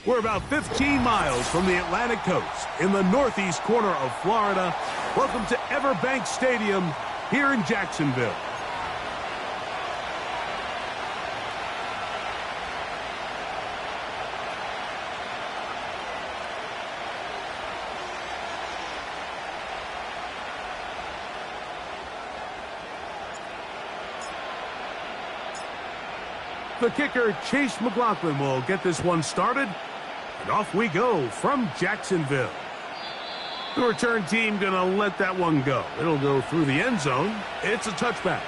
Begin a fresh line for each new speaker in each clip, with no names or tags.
We're about 15 miles from the Atlantic coast in the northeast corner of Florida. Welcome to Everbank Stadium here in Jacksonville. The kicker, Chase McLaughlin, will get this one started. And off we go from Jacksonville. The return team going to let that one go. It'll go through the end zone. It's a touchback.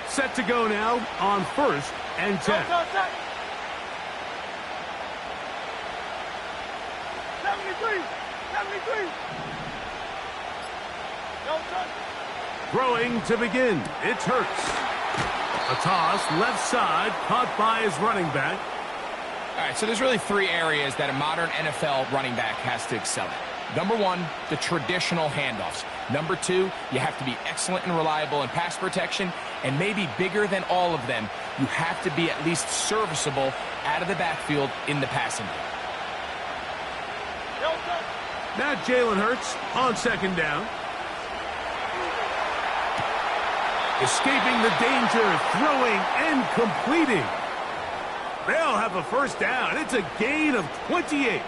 Set to go now on 1st and 10.
73.
Throwing to begin. It's Hurts. A toss left side, caught by his running back.
All right, so there's really 3 areas that a modern NFL running back has to excel at. Number 1, the traditional handoffs. Number 2, you have to be excellent and reliable in pass protection. And maybe bigger than all of them, you have to be at least serviceable out of the backfield in the passing game.
Now Jalen Hurts on 2nd down. Escaping the danger, throwing and completing. They'll have a 1st down. It's a gain of 28.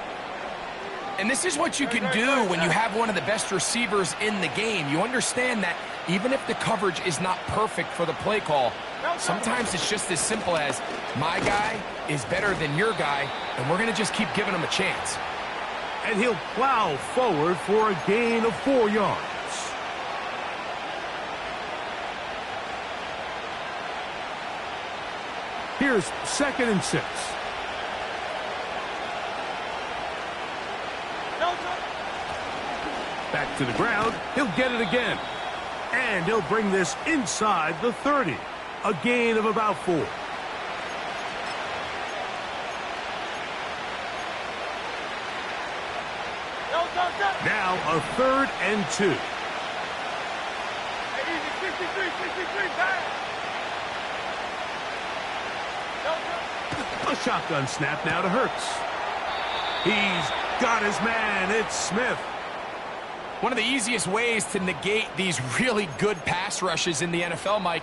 And this is what you can do when you have one of the best receivers in the game. You understand that even if the coverage is not perfect for the play call, sometimes it's just as simple as, my guy is better than your guy, and we're going to just keep giving him a chance.
And he'll plow forward for a gain of 4 yards. Here's 2nd and 6. Back to the ground. He'll get it again. And he'll bring this inside the 30. A gain of about 4. Now a 3rd and 2. A shotgun snap now to Hurts. He's got his man. It's Smith.
One of the easiest ways to negate these really good pass rushes in the NFL, Mike,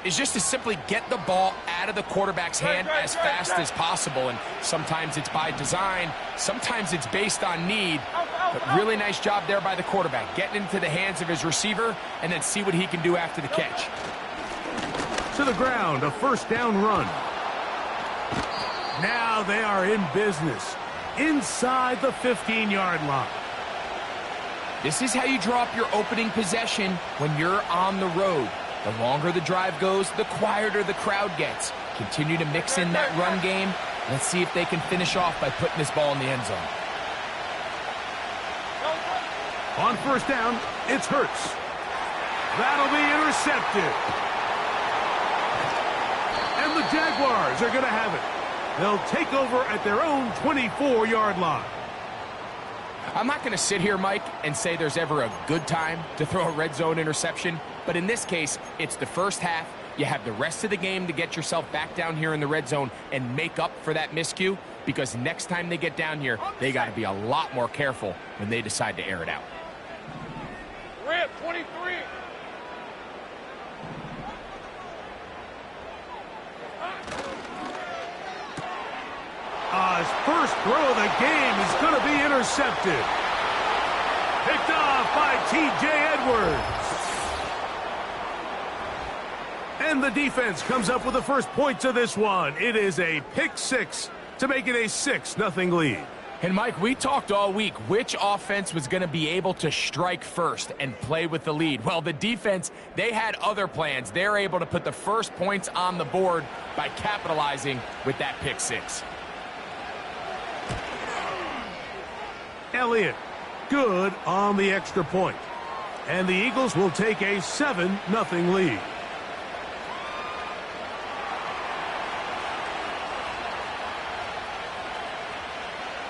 is just to simply get the ball out of the quarterback's hand as fast as possible. And sometimes it's by design, sometimes it's based on need. But really nice job there by the quarterback, getting into the hands of his receiver and then see what he can do after the catch.
To the ground, a 1st down run. Now they are in business inside the 15-yard line.
This is how you draw up your opening possession when you're on the road. The longer the drive goes, the quieter the crowd gets. Continue to mix in that run game. Let's see if they can finish off by putting this ball in the end zone.
On 1st down, it's Hurts. That'll be intercepted. And the Jaguars are going to have it. They'll take over at their own 24-yard line.
I'm not going to sit here, Mike, and say there's ever a good time to throw a red zone interception. But in this case, it's the 1st half. You have the rest of the game to get yourself back down here in the red zone and make up for that miscue. Because next time they get down here, they got to be a lot more careful when they decide to air it out.
Rip, 23.
His first throw of the game is going to be intercepted. Picked off by T.J. Edwards. And the defense comes up with the first points of this one. It is a pick 6 to make it a 6-0 lead.
And Mike, we talked all week which offense was going to be able to strike first and play with the lead. Well, the defense, they had other plans. They're able to put the first points on the board by capitalizing with that pick six.
Elliott, good on the extra point. And the Eagles will take a 7-0 lead.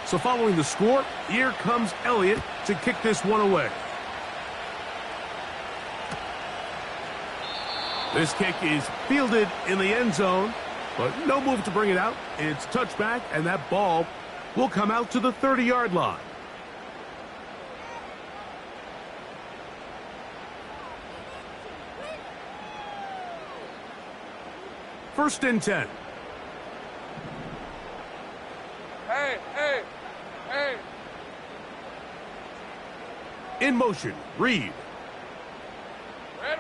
So following the score, here comes Elliott to kick this one away. This kick is fielded in the end zone, but no move to bring it out. It's touchback, and that ball will come out to the 30-yard line. First and 10.
Hey, hey, hey.
In motion, Reed.
Red.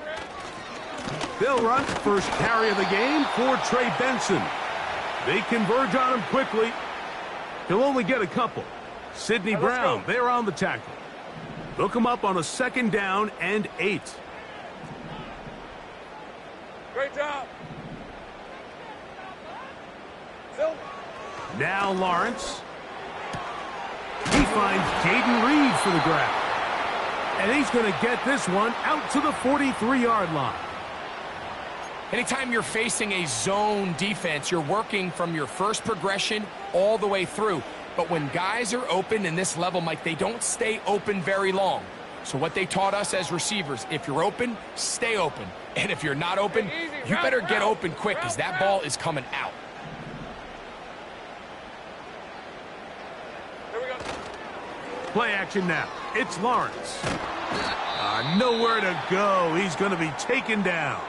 They'll run first carry of the game for Trey Benson. They converge on him quickly. He'll only get a couple. Sidney Brown, they're on the tackle. They'll come up on a 2nd down and 8.
Great job.
Now Lawrence. He finds Jaden Reed for the grab. And he's going to get this one out to the 43-yard line.
Anytime you're facing a zone defense, you're working from your first progression all the way through. But when guys are open in this level, Mike, they don't stay open very long. So what they taught us as receivers, if you're open, stay open. And if you're not open, you better get open quick because that ball is coming out.
Play action now. It's Lawrence. Nowhere to go. He's going to be taken down.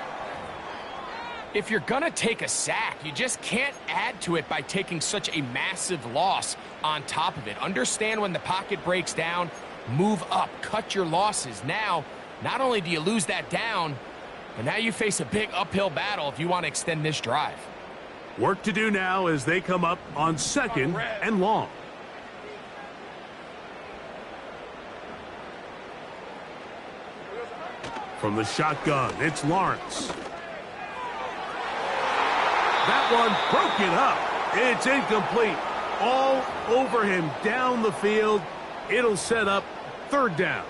If you're going to take a sack, you just can't add to it by taking such a massive loss on top of it. Understand when the pocket breaks down, move up, cut your losses. Now, not only do you lose that down, but now you face a big uphill battle if you want to extend this drive.
Work to do now as they come up on 2nd and long. From the shotgun, it's Lawrence. That one broke it up. It's incomplete. All over him down the field. It'll set up 3rd down.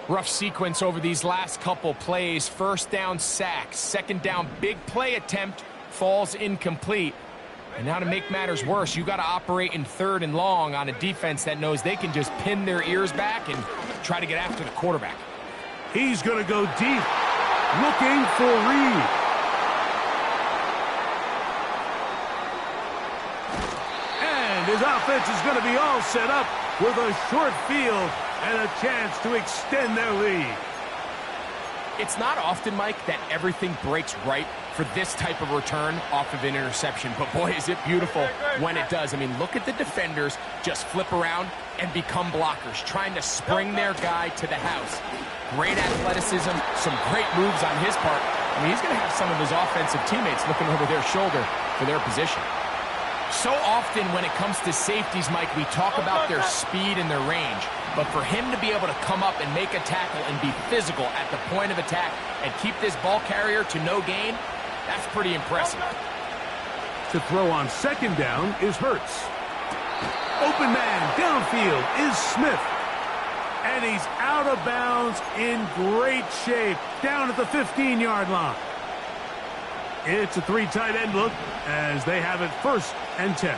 Rough sequence over these last couple plays. 1st down sack. 2nd down big play attempt falls incomplete. And now to make matters worse, you got to operate in 3rd and long on a defense that knows they can just pin their ears back and try to get after the quarterback.
He's going to go deep, looking for Reed. And his offense is going to be all set up with a short field and a chance to extend their lead.
It's not often, Mike, that everything breaks right for this type of return off of an interception. But, boy, is it beautiful when it does. I mean, look at the defenders just flip around and become blockers, trying to spring their guy to the house. Great athleticism, some great moves on his part. I mean, he's going to have some of his offensive teammates looking over their shoulder for their position. So often when it comes to safeties, Mike, we talk about their speed and their range. But for him to be able to come up and make a tackle and be physical at the point of attack and keep this ball carrier to no gain, that's pretty impressive.
To throw on 2nd down is Hurts. Open man downfield is Smith. And he's out of bounds in great shape down at the 15-yard line. It's a 3 tight end look as they have it 1st and 10.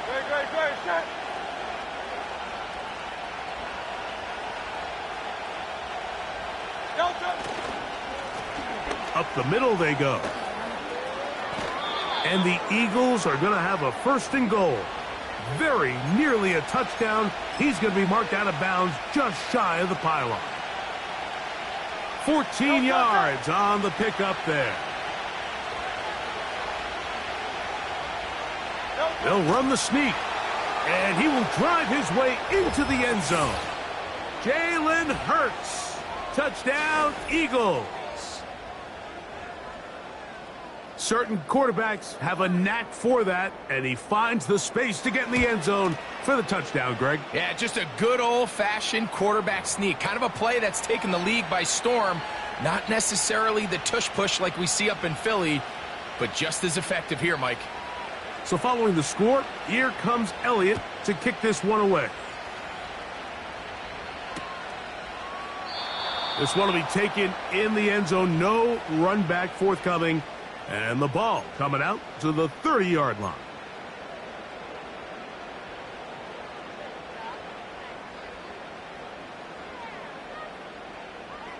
Great.
Up the middle they go. And the Eagles are going to have a 1st and goal. Very nearly a touchdown. He's going to be marked out of bounds just shy of the pylon. 14 yards on the pickup there. They'll run the sneak. And he will drive his way into the end zone. Jalen Hurts. Touchdown, Eagles. Certain quarterbacks have a knack for that, and he finds the space to get in the end zone for the touchdown, Greg.
Yeah, just a good old-fashioned quarterback sneak. Kind of a play that's taken the league by storm. Not necessarily the tush-push like we see up in Philly, but just as effective here, Mike.
So following the score, here comes Elliott to kick this one away. This one will be taken in the end zone. No run back forthcoming. And the ball coming out to the 30-yard line.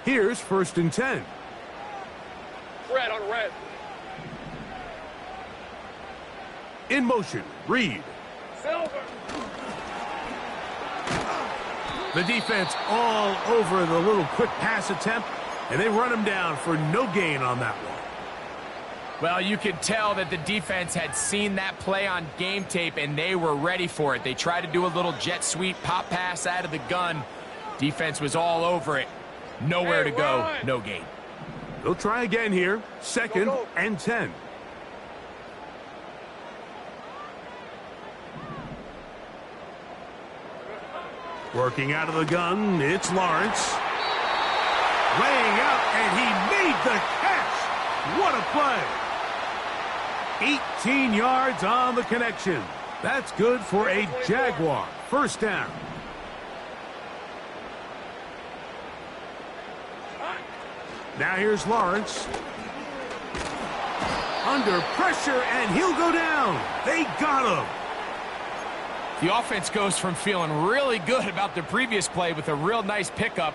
Here's 1st and 10.
Red on red.
In motion, Reed.
Silver.
The defense all over the little quick pass attempt, and they run him down for no gain on that one.
Well, you could tell that the defense had seen that play on game tape, and they were ready for it. They tried to do a little jet sweep pop pass out of the gun. Defense was all over it. Nowhere to go, no gain.
They'll try again here. 2nd and 10. Working out of the gun, it's Lawrence. Laying out, and he made the catch. What a play. 18 yards on the connection. That's good for a Jaguar. 1st down. Now here's Lawrence. Under pressure, and he'll go down. They got him.
The offense goes from feeling really good about the previous play with a real nice pickup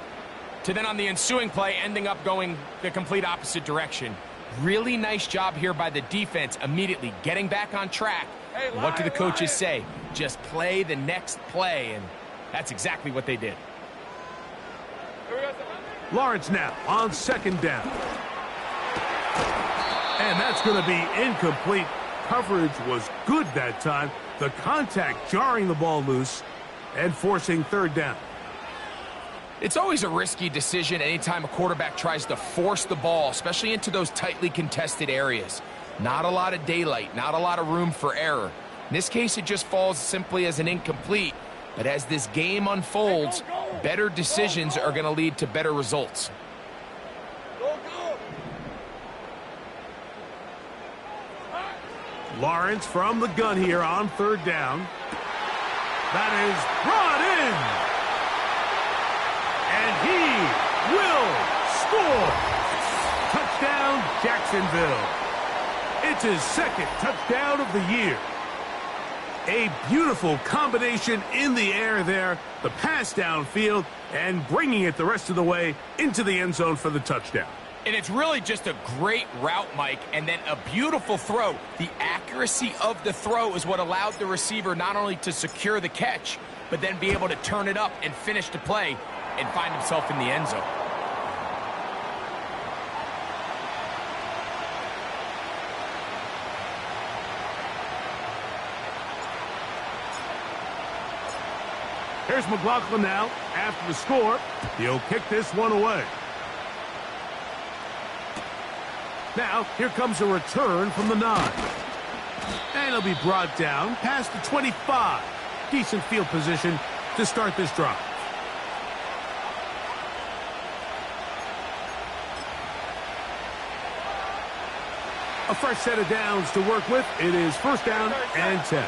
to then on the ensuing play ending up going the complete opposite direction. Really nice job here by the defense immediately getting back on track.
Hey,
what do the coaches say? Just play the next play, and that's exactly what they did.
Lawrence now on 2nd down. And that's going to be incomplete. Coverage was good that time. The contact jarring the ball loose and forcing 3rd down.
It's always a risky decision anytime a quarterback tries to force the ball, especially into those tightly contested areas. Not a lot of daylight, not a lot of room for error. In this case, it just falls simply as an incomplete. But as this game unfolds, better decisions are going to lead to better results.
Lawrence from the gun here on 3rd down. That is brought in. And he will score. Touchdown, Jacksonville. It's his 2nd touchdown of the year. A beautiful combination in the air there. The pass downfield and bringing it the rest of the way into the end zone for the touchdown.
And it's really just a great route, Mike, and then a beautiful throw. The accuracy of the throw is what allowed the receiver not only to secure the catch, but then be able to turn it up and finish the play and find himself in the end zone.
Here's McLaughlin now. After the score, he'll kick this one away. Now, here comes a return from the 9. And he'll be brought down past the 25. Decent field position to start this drive. A fresh set of downs to work with. It is 1st down and 10.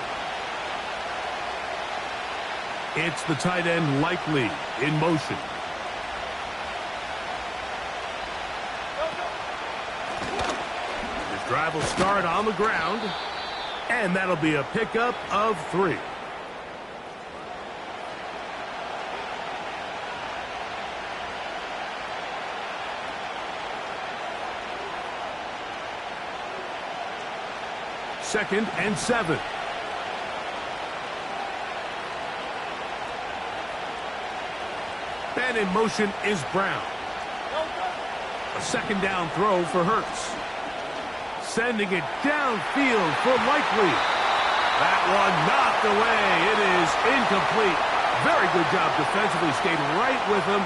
It's the tight end Likely in motion. His drive will start on the ground, and that'll be a pickup of 3. Second and 7. And in motion is Brown. A 2nd down throw for Hurts. Sending it downfield for Likely. That one knocked away. It is incomplete. Very good job defensively. Stayed right with him.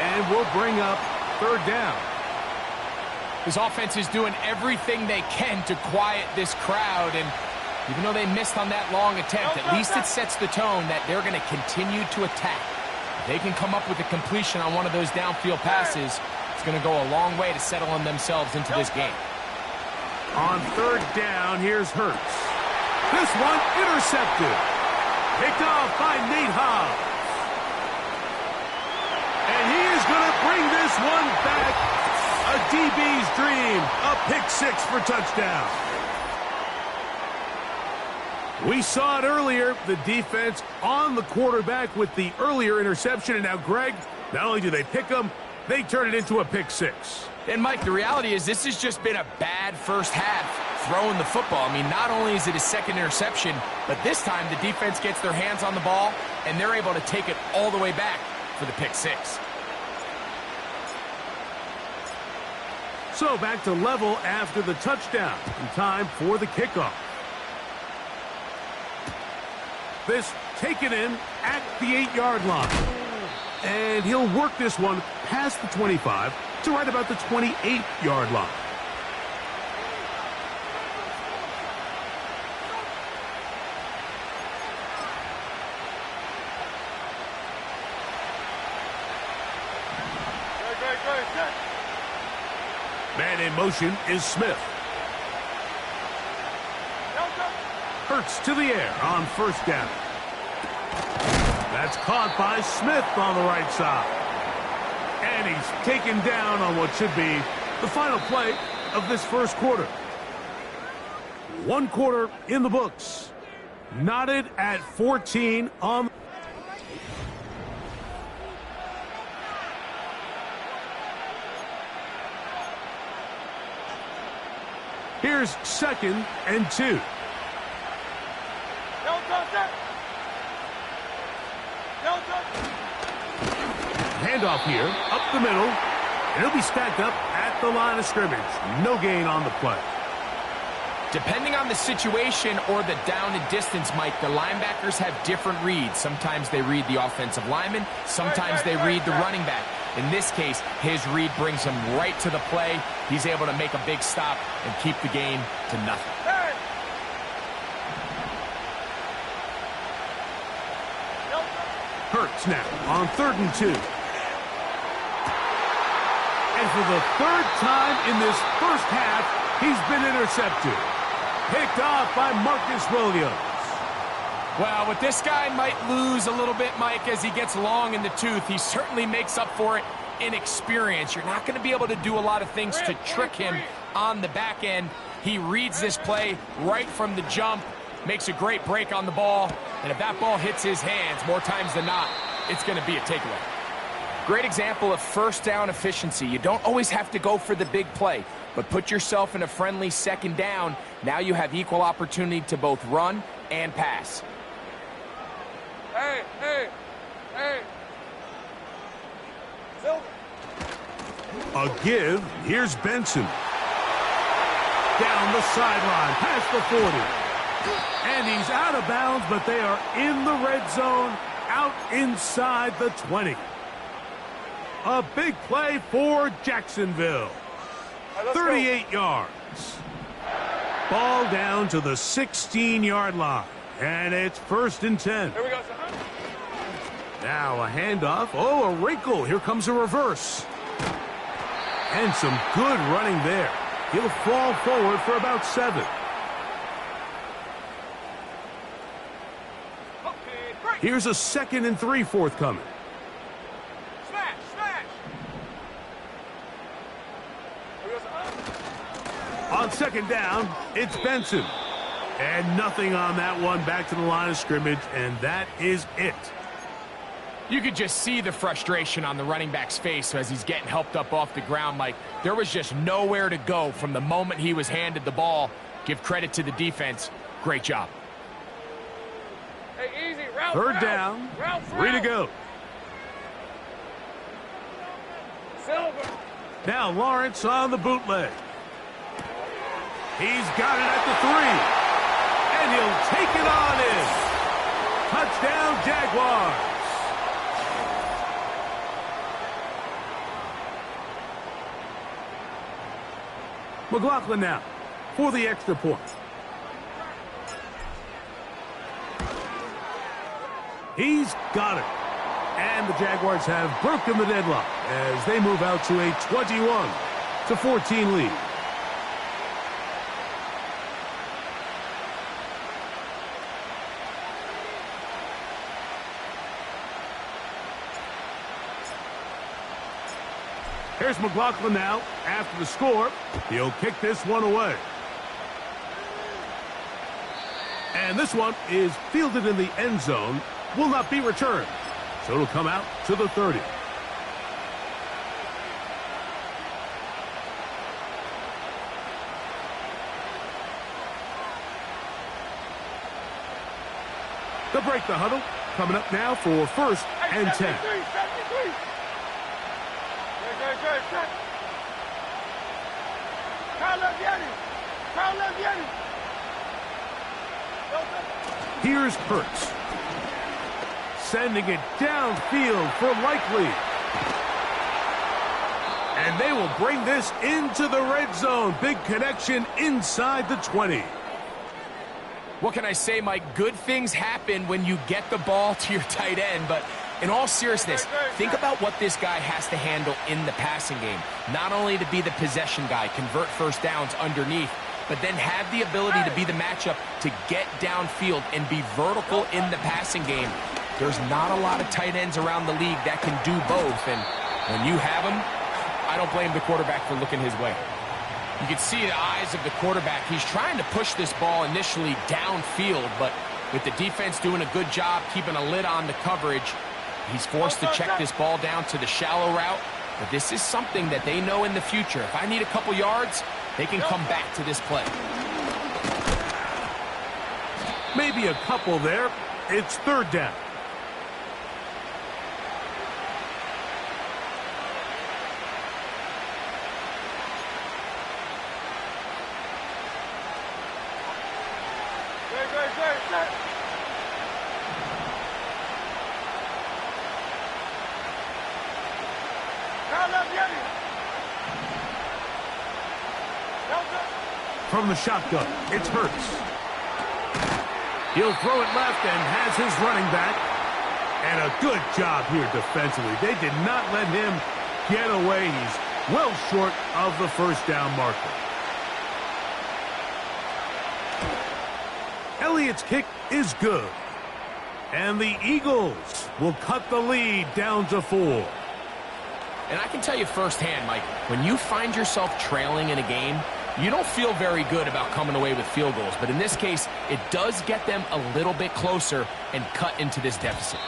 And will bring up 3rd down.
This offense is doing everything they can to quiet this crowd, and even though they missed on that long attempt, at least it sets the tone that they're going to continue to attack. If they can come up with a completion on one of those downfield passes, it's going to go a long way to settling themselves into this game.
On third down, here's Hurts. This one intercepted. Picked off by Nate Hobbs. And he is going to bring this one back. A DB's dream. A pick six for touchdown. We saw it earlier, the defense on the quarterback with the earlier interception. And now, Greg, not only do they pick them, they turn it into a pick six.
And, Mike, the reality is this has just been a bad first half throwing the football. I mean, not only is it a second interception, but this time the defense gets their hands on the ball, and they're able to take it all the way back for the pick six.
So back to level after the touchdown, and time for the kickoff. This taken in at the 8-yard line. And he'll work this one past the 25 to right about the 28-yard line. Man in motion is Smith. Hurts to the air on first down. That's caught by Smith on the right side. And he's taken down on what should be the final play of this first quarter. One quarter in the books. Knotted at 14 on. Here's 2nd and 2. Handoff here, up the middle, and he'll be stacked up at the line of scrimmage. No gain on the play.
Depending on the situation or the down and distance, Mike, the linebackers have different reads. Sometimes they read the offensive lineman, sometimes they read the running back. In this case, his read brings him right to the play. He's able to make a big stop and keep the game to nothing.
Hurts now on 3rd and 2. And for the 3rd time in this first half, he's been intercepted. Picked off by Marcus Williams.
Well, with this guy might lose a little bit, Mike, as he gets long in the tooth. He certainly makes up for it in experience. You're not going to be able to do a lot of things to trick him on the back end. He reads this play right from the jump, makes a great break on the ball, and if that ball hits his hands more times than not, it's going to be a takeaway. Great example of first down efficiency. You don't always have to go for the big play, but put yourself in a friendly 2nd down. Now you have equal opportunity to both run and pass.
Hey.
A give. Here's Benson. Down the sideline, past the 40. And he's out of bounds, but they are in the red zone, out inside the 20. A big play for Jacksonville. 38 yards. Ball down to the 16-yard line. And it's 1st and 10.
Here we go, son.
Now a handoff. Oh, a wrinkle. Here comes a reverse. And some good running there. He'll fall forward for about 7. Here's a 2nd and 3 forthcoming.
Smash.
On 2nd down, it's Benson. And nothing on that one. Back to the line of scrimmage, and that is it.
You could just see the frustration on the running back's face as he's getting helped up off the ground, Mike. There was just nowhere to go from the moment he was handed the ball. Give credit to the defense. Great job.
Hey, easy. Route,
3rd down. 3 to go.
Silver.
Now Lawrence on the bootleg. He's got it at the 3. And he'll take it on in. Touchdown, Jaguars. McLaughlin now for the extra point. He's got it. And the Jaguars have broken the deadlock as they move out to a 21-14 lead. Here's McLaughlin now after the score. He'll kick this one away. And this one is fielded in the end zone. Will not be returned. So it'll come out to the 30. They'll break the huddle. Coming up now for 1st and 10. Here's Hurts. Sending it downfield for Likely. And they will bring this into the red zone. Big connection inside the 20.
What can I say, Mike? Good things happen when you get the ball to your tight end, but in all seriousness, think about what this guy has to handle in the passing game. Not only to be the possession guy, convert first downs underneath, but then have the ability to be the matchup to get downfield and be vertical in the passing game. There's not a lot of tight ends around the league that can do both, and when you have them, I don't blame the quarterback for looking his way. You can see the eyes of the quarterback. He's trying to push this ball initially downfield, but with the defense doing a good job keeping a lid on the coverage, he's forced to check this ball down to the shallow route. But this is something that they know in the future. If I need a couple yards, they can come back to this play.
Maybe a couple there. It's 3rd down. From the shotgun, it's Hurts. He'll throw it left and has his running back. And a good job here defensively. They did not let him get away. He's well short of the first down marker. Elliott's kick is good. And the Eagles will cut the lead down to 4.
And I can tell you firsthand, Mike, when you find yourself trailing in a game, you don't feel very good about coming away with field goals. But in this case, it does get them a little bit closer and cut into this deficit.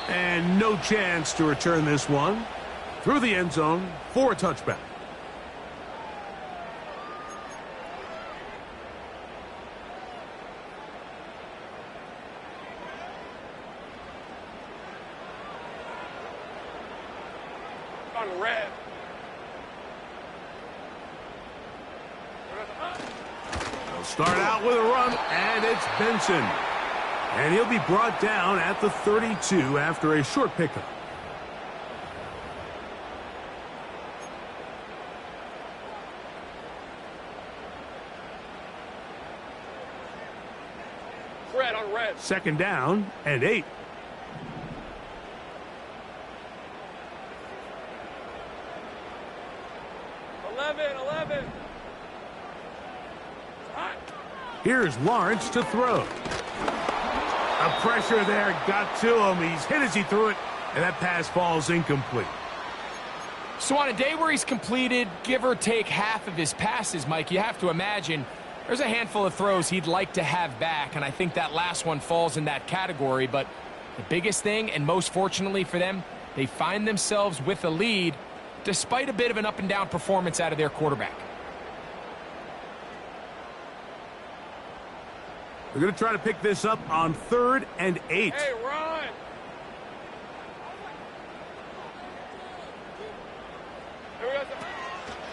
And no chance to return this one through the end zone for a touchback.
On red.
They'll start out with a run, and it's Benson. And he'll be brought down at the 32 after a short pickup.
Red on red.
2nd down and 8. Here's Lawrence to throw. A pressure there got to him. He's hit as he threw it, and that pass falls incomplete.
So on a day where he's completed, give or take half of his passes, Mike, you have to imagine there's a handful of throws he'd like to have back, and I think that last one falls in that category. But the biggest thing, and most fortunately for them, they find themselves with a lead despite a bit of an up-and-down performance out of their quarterback.
They're going to try to pick this up on 3rd and 8.
Hey, run!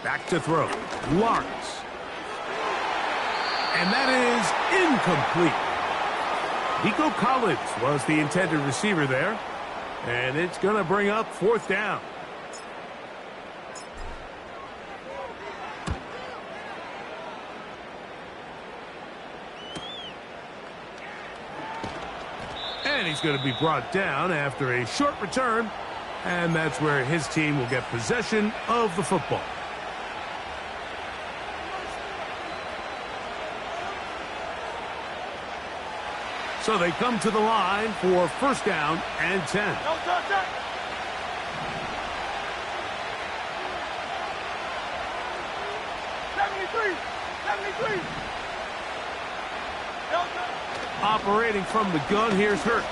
Back to throw. Lawrence. And that is incomplete. Nico Collins was the intended receiver there. And it's going to bring up 4th down. And he's going to be brought down after a short return. And that's where his team will get possession of the football. So they come to the line for first down and 10. Operating from the gun, here's Hurts.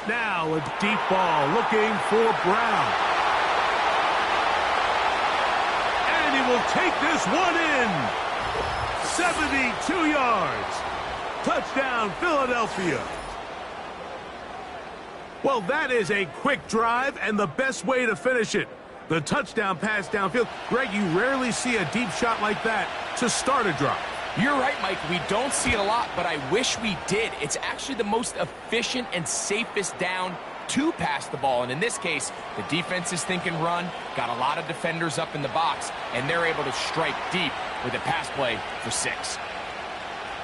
Now a deep ball looking for Brown. And he will take this one in. 72 yards. Touchdown, Philadelphia. Well, that is a quick drive and the best way to finish it. The touchdown pass downfield. Greg, you rarely see a deep shot like that to start a drive.
You're right, Mike. We don't see it a lot, but I wish we did. It's actually the most efficient and safest down to pass the ball. And in this case, the defense is thinking run, got a lot of defenders up in the box, and they're able to strike deep with a pass play for 6.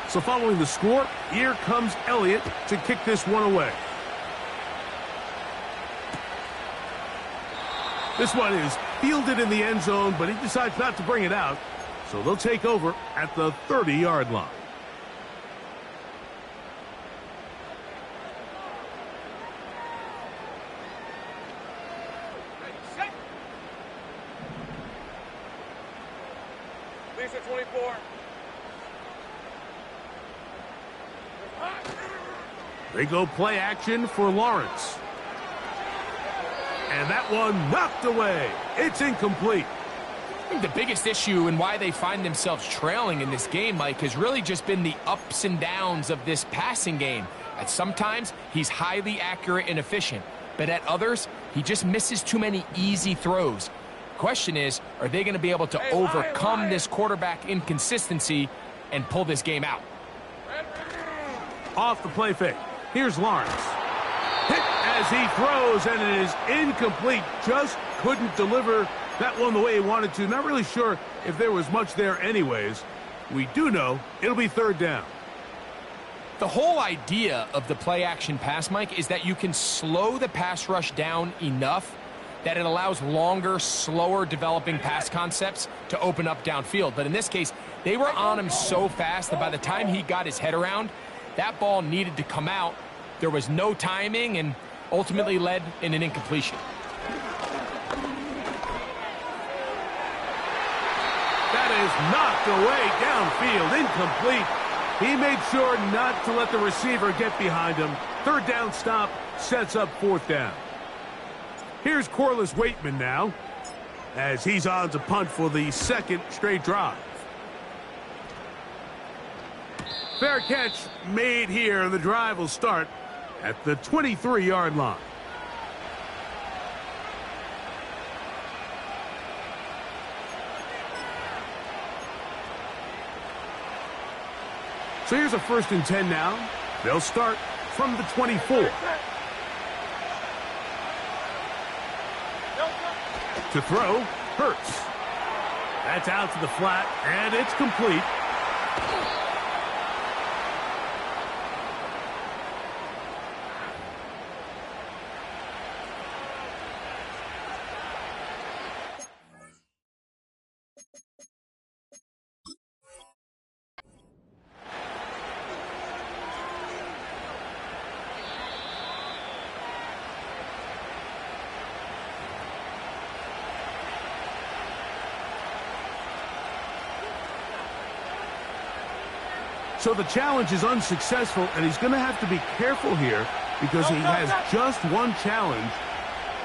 So following the score, here comes Elliott to kick this one away. This one is fielded in the end zone, but he decides not to bring it out. So they'll take over at the 30-yard line.
Set. Lisa 24.
They go play action for Lawrence. And that one knocked away. It's incomplete.
I think the biggest issue and why they find themselves trailing in this game, Mike, has really just been the ups and downs of this passing game. At sometimes, he's highly accurate and efficient, but at others, he just misses too many easy throws. Question is, are they going to be able to overcome this quarterback inconsistency and pull this game out?
Off the play fake. Here's Lawrence. Hit as he throws, and it is incomplete. Just couldn't deliver that one the way he wanted to. Not really sure if there was much there anyways. We do know it'll be third down.
The whole idea of the play-action pass, Mike, is that you can slow the pass rush down enough that it allows longer, slower developing pass concepts to open up downfield. But in this case, they were on him so fast that by the time he got his head around, that ball needed to come out. There was no timing and ultimately led in an incompletion.
That is knocked away downfield, incomplete. He made sure not to let the receiver get behind him. Third down stop sets up fourth down. Here's Corliss Waitman now, as he's on to punt for the second straight drive. Fair catch made here, and the drive will start at the 23-yard line. So here's a 1st and 10 now. They'll start from the 24. To throw, Hurts. That's out to the flat, and it's complete. So the challenge is unsuccessful, and he's going to have to be careful here because he has just one challenge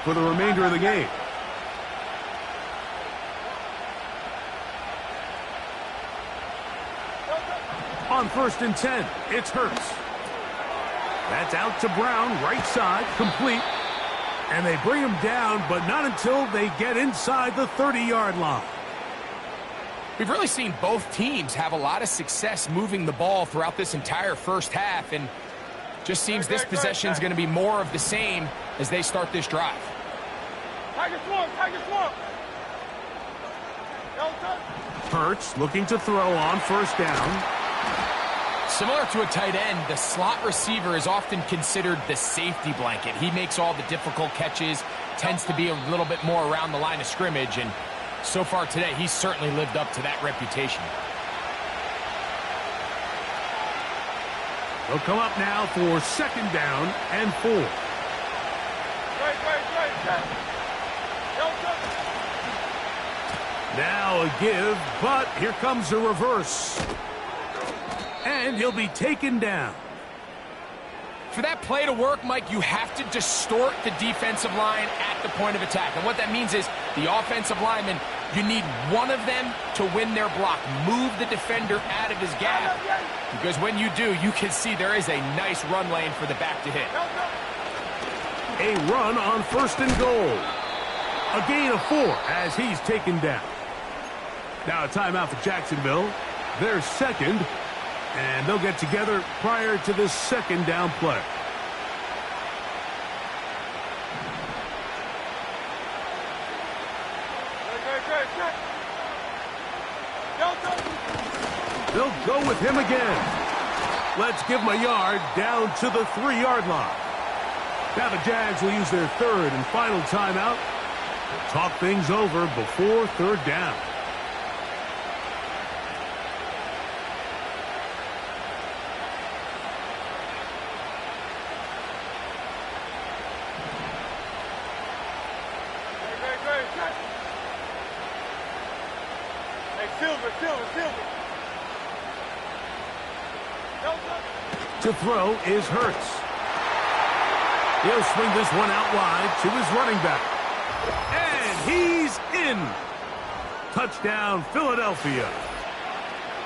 for the remainder of the game. On 1st and 10, it's Hurts. That's out to Brown, right side, complete. And they bring him down, but not until they get inside the 30-yard line.
We've really seen both teams have a lot of success moving the ball throughout this entire first half, and just seems this possession is going to be more of the same as they start this drive.
Hurts looking to throw on 1st down.
Similar to a tight end, the slot receiver is often considered the safety blanket. He makes all the difficult catches, tends to be a little bit more around the line of scrimmage, and so far today, he's certainly lived up to that reputation.
They'll come up now for 2nd down and 4. Now a give, but here comes a reverse. And he'll be taken down.
For that play to work, Mike, you have to distort the defensive line at the point of attack. And what that means is the offensive lineman, you need one of them to win their block. Move the defender out of his gap. Because when you do, you can see there is a nice run lane for the back to hit.
A run on 1st and goal. A gain of 4 as he's taken down. Now a timeout for Jacksonville. Their 2nd. And they'll get together prior to this 2nd down play. They'll go with him again. Let's give him a yard down to the 3-yard line. Now the Jags will use their 3rd and final timeout to talk things over before 3rd down. To throw is Hurts. He'll swing this one out wide to his running back. And he's in. Touchdown, Philadelphia.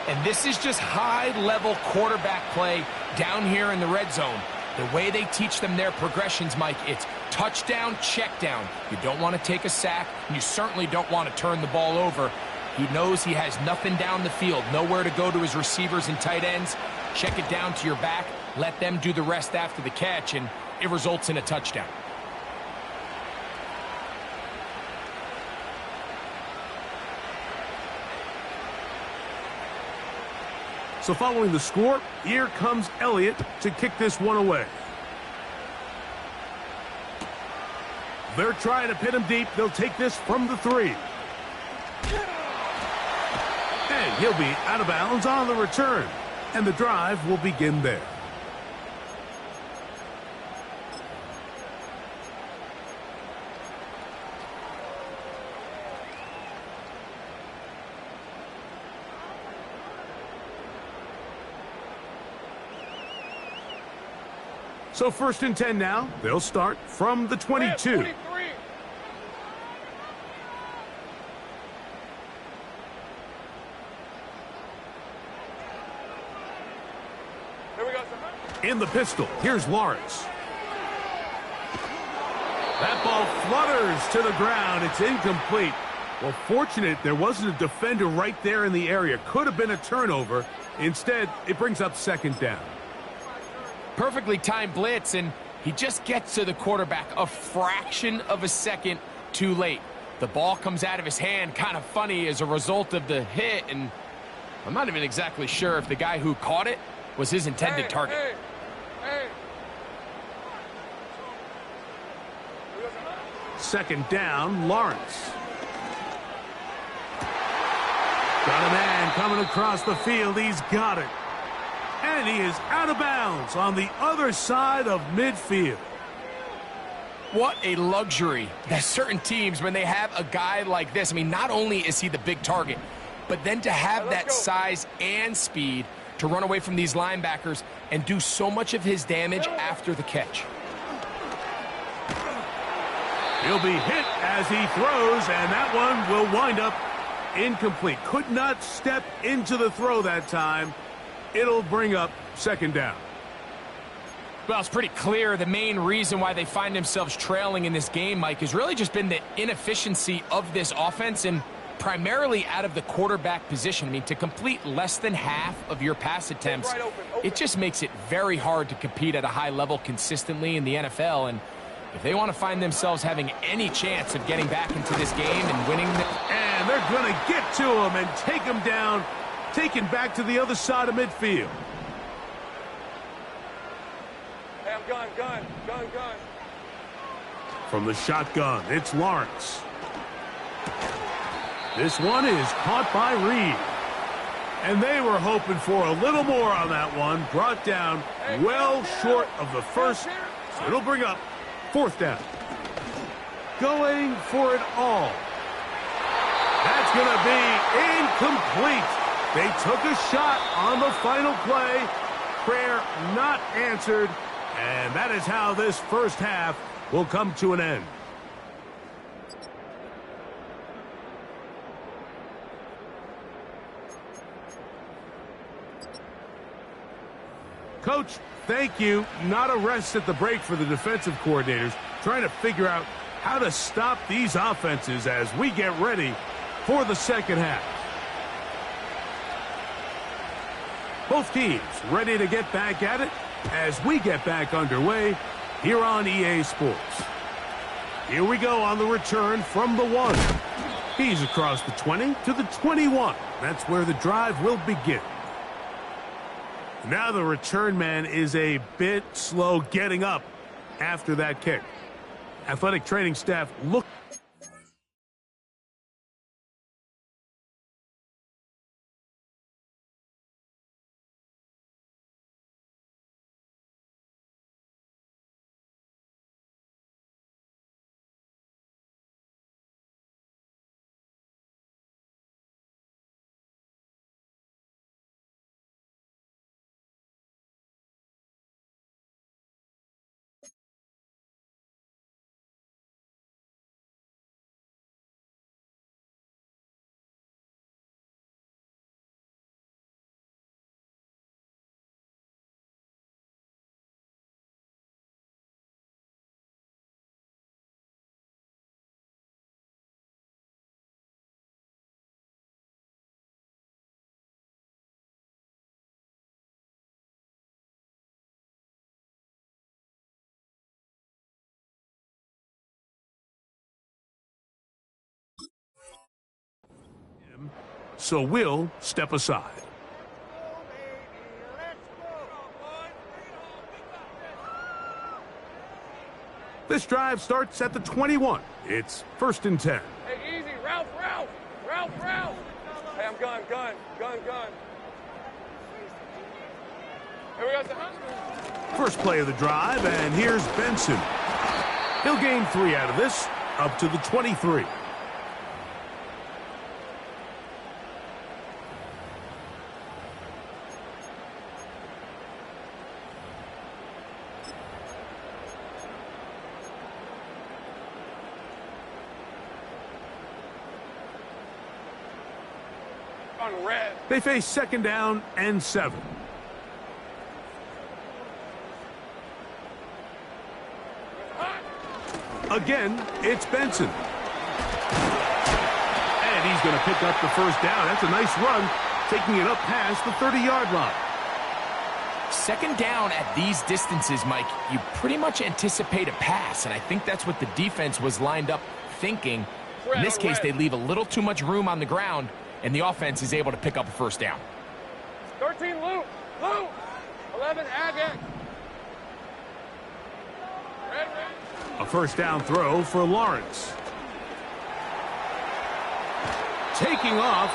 And this is just high-level quarterback play down here in the red zone. The way they teach them their progressions, Mike, it's touchdown, check down. You don't want to take a sack, and you certainly don't want to turn the ball over. He knows he has nothing down the field, nowhere to go to his receivers and tight ends. Check it down to your back, let them do the rest after the catch, and it results in a touchdown.
So following the score, here comes Elliott to kick this one away. They're trying to pin him deep. They'll take this from the 3. And he'll be out of bounds on the return. And the drive will begin there. So 1st and 10 now. They'll start from the 22. In the pistol, here's Lawrence. That ball flutters to the ground. It's incomplete. Well, fortunate there wasn't a defender right there in the area. Could have been a turnover. Instead, it brings up 2nd down.
Perfectly timed blitz, and he just gets to the quarterback a fraction of a second too late. The ball comes out of his hand kind of funny as a result of the hit, and I'm not even exactly sure if the guy who caught it was his intended target.
Second down, Lawrence. Got a man coming across the field. He's got it. And he is out of bounds on the other side of midfield.
What a luxury that certain teams, when they have a guy like this, I mean, not only is he the big target, but then to have that size and speed to run away from these linebackers and do so much of his damage after the catch.
He'll be hit as he throws, and that one will wind up incomplete. Could not step into the throw that time. It'll bring up 2nd down.
Well, it's pretty clear the main reason why they find themselves trailing in this game, Mike, has really just been the inefficiency of this offense and primarily out of the quarterback position. I mean, to complete less than half of your pass attempts, it just makes it very hard to compete at a high level consistently in the NFL. And if they want to find themselves having any chance of getting back into this game and winning,
and they're going to get to him and take him down, taken back to the other side of midfield.
Gun.
From the shotgun, it's Lawrence. This one is caught by Reed. And they were hoping for a little more on that one. Brought down well short of the first. So it'll bring up 4th down. Going for it all. That's going to be incomplete. They took a shot on the final play. Prayer not answered. And that is how this first half will come to an end. Coach, thank you. Not a rest at the break for the defensive coordinators, trying to figure out how to stop these offenses as we get ready for the second half. Both teams ready to get back at it as we get back underway here on EA Sports. Here we go on the return from the 1. He's across the 20 to the 21. That's where the drive will begin. Now the return man is a bit slow getting up after that kick. Athletic training staff look. So we'll step aside. This drive starts at the 21. It's 1st and 10.
Hey, easy. Ralph. Hey, I'm gun. Here we go.
First play of the drive, and here's Benson. He'll gain 3 out of this, up to the 23. They face 2nd down and 7. Again, it's Benson. And he's going to pick up the 1st down. That's a nice run, taking it up past the 30-yard line.
2nd down at these distances, Mike, you pretty much anticipate a pass, and I think that's what the defense was lined up thinking. In this case, they leave a little too much room on the ground, and the offense is able to pick up a 1st down.
13, Lou. 11, Agate.
A 1st down throw for Lawrence. Taking off.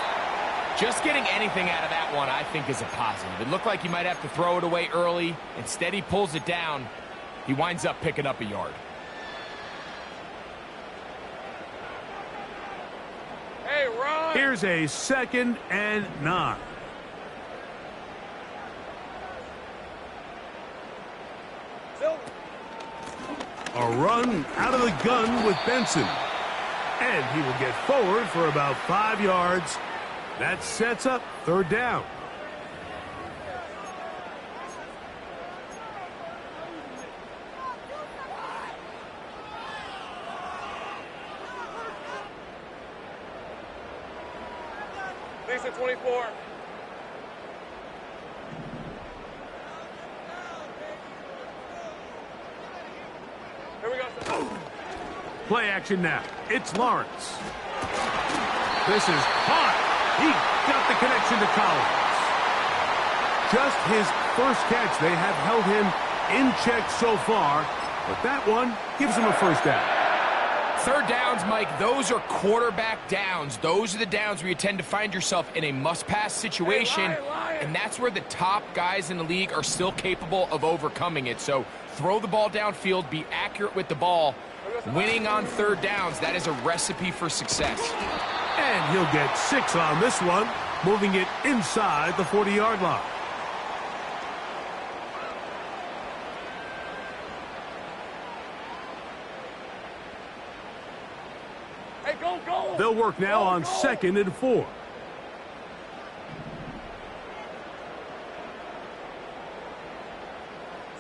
Just getting anything out of that one, I think, is a positive. It looked like he might have to throw it away early. Instead, he pulls it down. He winds up picking up a yard.
Hey, Ron.
Here's a 2nd and 9. A run out of the gun with Benson. And he will get forward for about 5 yards. That sets up 3rd down.
Lisa 24. Here we go.
Play action now. It's Lawrence. This is hot. He got the connection to Collins. Just his 1st catch. They have held him in check so far, but that one gives him a first down.
Third downs, Mike, those are quarterback downs. Those are the downs where you tend to find yourself in a must-pass situation, and that's where the top guys in the league are still capable of overcoming it. So throw the ball downfield, be accurate with the ball. Winning on third downs, that is a recipe for success.
And he'll get 6 on this one, moving it inside the 40-yard line.
Hey, go, go!
They'll work now on 2nd and 4.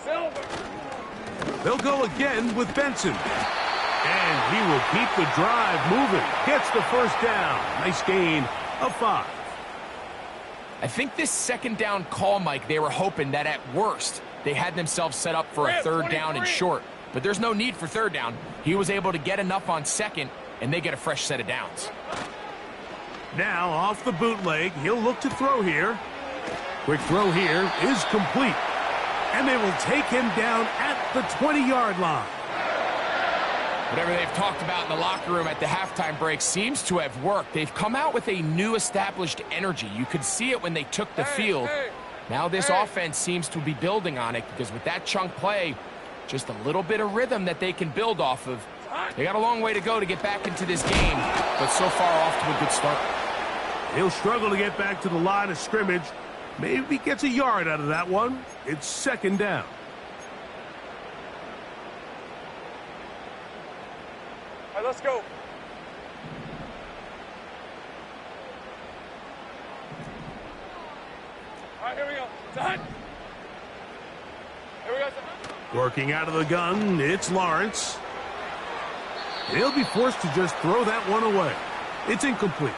Silver!
They'll go again with Benson. And he will keep the drive moving. Gets the first down. Nice gain of 5.
I think this second down call, Mike, they were hoping that at worst they had themselves set up for a third down and short. But there's no need for third down. He was able to get enough on second, and they get a fresh set of downs.
Now off the bootleg, he'll look to throw here. Quick throw here is complete. And they will take him down at the 20-yard line.
Whatever they've talked about in the locker room at the halftime break seems to have worked. They've come out with a new established energy. You could see it when they took the field. Now this offense seems to be building on it because with that chunk play, just a little bit of rhythm that they can build off of. They got a long way to go to get back into this game, but so far off to a good start.
He'll struggle to get back to the line of scrimmage. Maybe gets a yard out of that one. It's 2nd down.
All right, let's go. All right, here we go. Done. Here we go.
Working out of the gun, it's Lawrence. He'll be forced to just throw that one away. It's incomplete.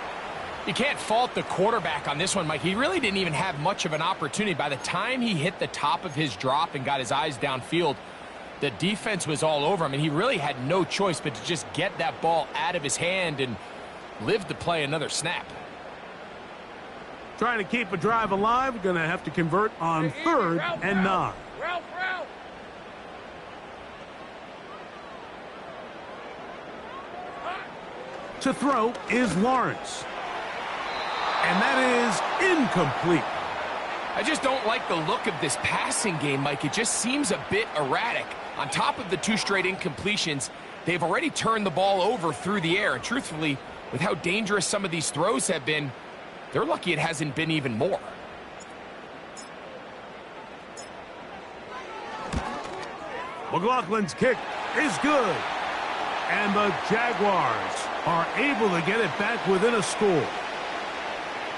You can't fault the quarterback on this one, Mike. He really didn't even have much of an opportunity. By the time he hit the top of his drop and got his eyes downfield, the defense was all over him, and he really had no choice but to just get that ball out of his hand and live to play another snap.
Trying to keep a drive alive, going to have to convert on 3rd and 9.
Ralph.
To throw is Lawrence. And that is incomplete.
I just don't like the look of this passing game, Mike. It just seems a bit erratic. On top of the 2 straight incompletions, they've already turned the ball over through the air. And truthfully, with how dangerous some of these throws have been, they're lucky it hasn't been even more.
McLaughlin's kick is good. And the Jaguars are able to get it back within a score.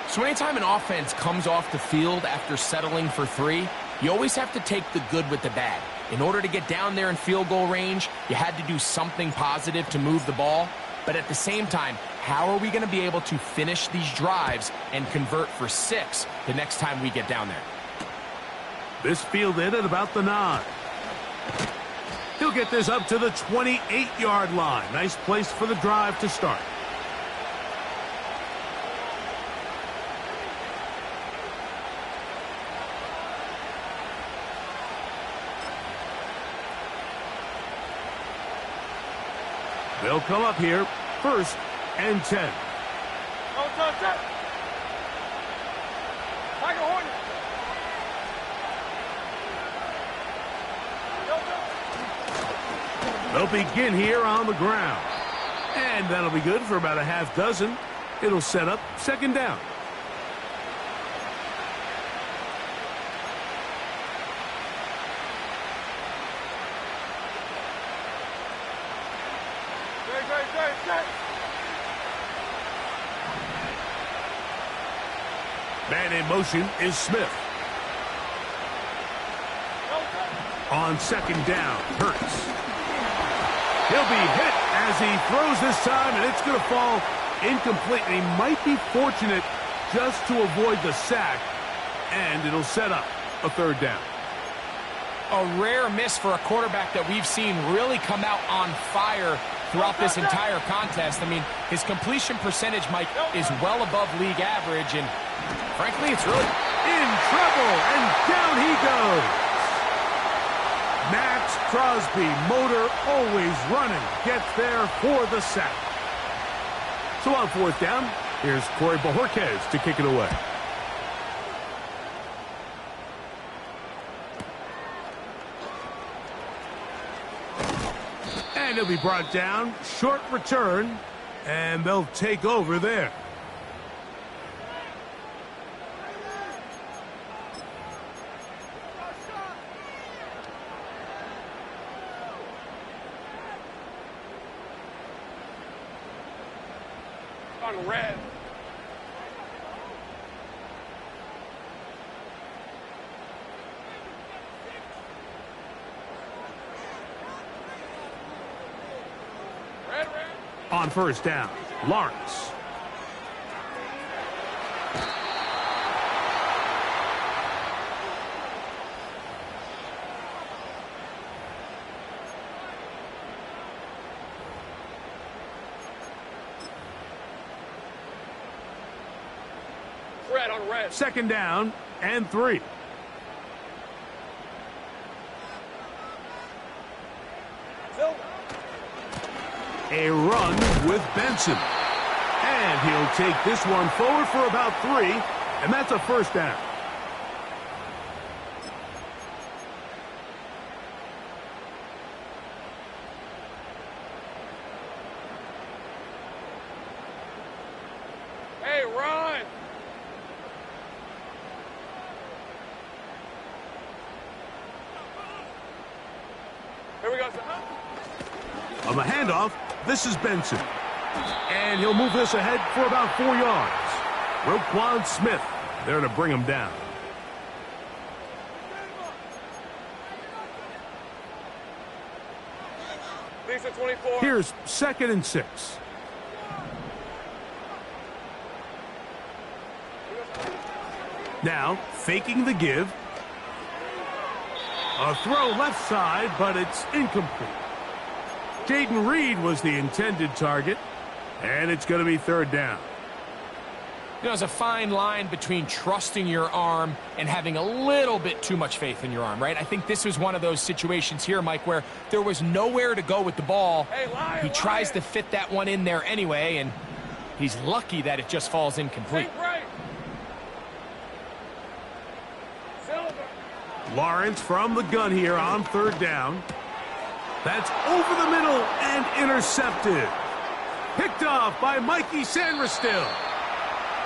So anytime an offense comes off the field after settling for 3, you always have to take the good with the bad. In order to get down there in field goal range, you had to do something positive to move the ball. But at the same time, how are we going to be able to finish these drives and convert for 6 the next time we get down there?
This fielded at about the 9. He'll get this up to the 28-yard line. Nice place for the drive to start. They'll come up here, 1st and 10.
Tiger Hornet.
They'll begin here on the ground. And that'll be good for about a half dozen. It'll set up 2nd down. Man in motion is Smith. On 2nd down, Hurts. He'll be hit as he throws this time, and it's going to fall incomplete. And he might be fortunate just to avoid the sack, and it'll set up a 3rd down.
A rare miss for a quarterback that we've seen really come out on fire throughout this entire contest. I mean, his completion percentage, Mike, is well above league average, and frankly, it's really
in trouble, and down he goes. Max Crosby, motor always running, gets there for the sack. So on fourth down, here's Corey Bojorquez to kick it away. And he'll be brought down, short return, and they'll take over there.
On red. Red.
On first down, Lawrence.
Red on red.
Second down and 3.
Silver.
A run with Benson. And he'll take this one forward for about 3, and that's a first down.
Hey, run. Here we go.
On the handoff, this is Benson. And he'll move this ahead for about 4 yards. Roquan Smith there to bring him down.
Lisa 24.
Here's 2nd and 6. Now, faking the give. A throw left side, but it's incomplete. Jaden Reed was the intended target, and it's going to be 3rd down.
You know, there's a fine line between trusting your arm and having a little bit too much faith in your arm, right? I think this was one of those situations here, Mike, where there was nowhere to go with the ball.
Hey, Lion,
he tries to fit that one in there anyway, and he's lucky that it just falls incomplete.
Right. Silver.
Lawrence from the gun here on 3rd down. That's over the middle and intercepted. Picked off by Mikey Sandristil.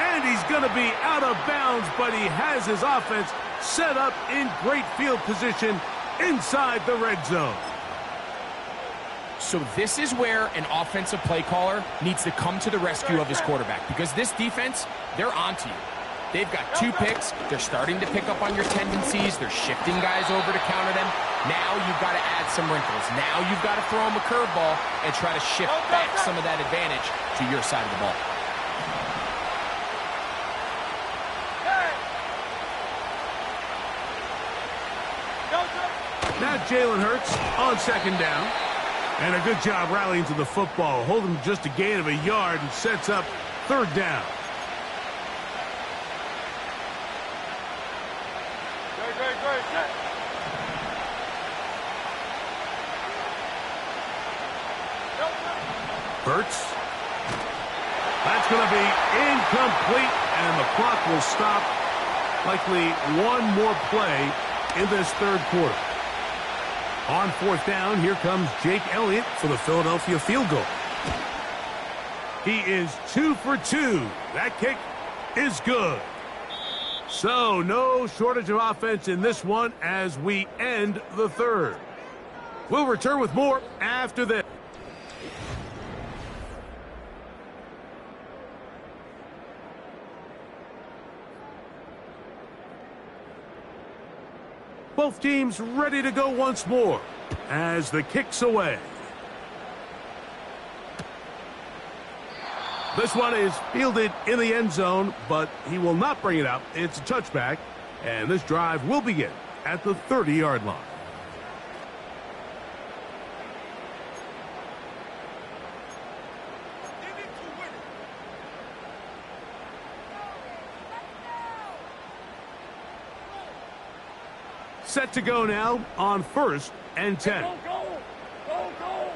And he's going to be out of bounds, but he has his offense set up in great field position inside the red zone.
So this is where an offensive play caller needs to come to the rescue of his quarterback, because this defense, they're onto you. They've got 2 picks. They're starting to pick up on your tendencies. They're shifting guys over to counter them. Now you've got to add some wrinkles. Now you've got to throw them a curveball and try to shift back some of that advantage to your side of the ball.
Now Jalen Hurts on 2nd down. And a good job rallying to the football. Holding just a gain of a yard and sets up 3rd down.
Great. Set.
Hurts. That's going to be incomplete, and the clock will stop. Likely one more play in this 3rd quarter. On 4th down, here comes Jake Elliott for the Philadelphia field goal. He is 2 for 2. That kick is good. So no shortage of offense in this one as we end the 3rd. We'll return with more after this. Both teams ready to go once more as the kick's away. This one is fielded in the end zone, but he will not bring it out. It's a touchback, and this drive will begin at the 30-yard line. Set to go now on 1st and 10.
Go, go, go, go.